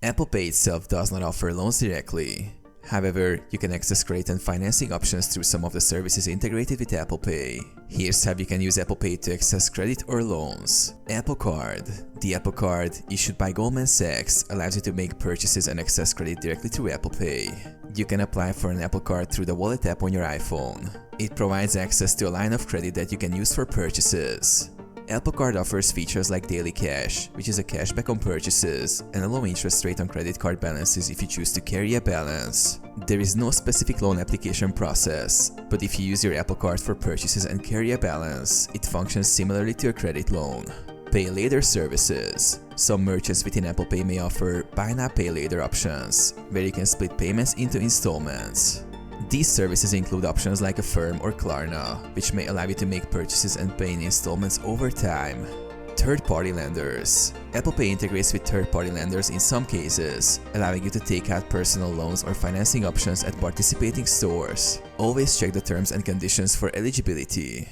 Apple Pay itself does not offer loans directly. However, you can access credit and financing options through some of the services integrated with Apple Pay. Here's how you can use Apple Pay to access credit or loans. Apple Card. The Apple Card, issued by Goldman Sachs, allows you to make purchases and access credit directly through Apple Pay. You can apply for an Apple Card through the Wallet app on your iPhone. It provides access to a line of credit that you can use for purchases. Apple Card offers features like Daily Cash, which is a cashback on purchases, and a low interest rate on credit card balances if you choose to carry a balance. There is no specific loan application process, but if you use your Apple Card for purchases and carry a balance, it functions similarly to a credit loan. Pay later services. Some merchants within Apple Pay may offer buy now pay later options, where you can split payments into installments. These services include options like Affirm or Klarna, which may allow you to make purchases and pay in installments over time. Third-party lenders. Apple Pay integrates with third-party lenders in some cases, allowing you to take out personal loans or financing options at participating stores. Always check the terms and conditions for eligibility.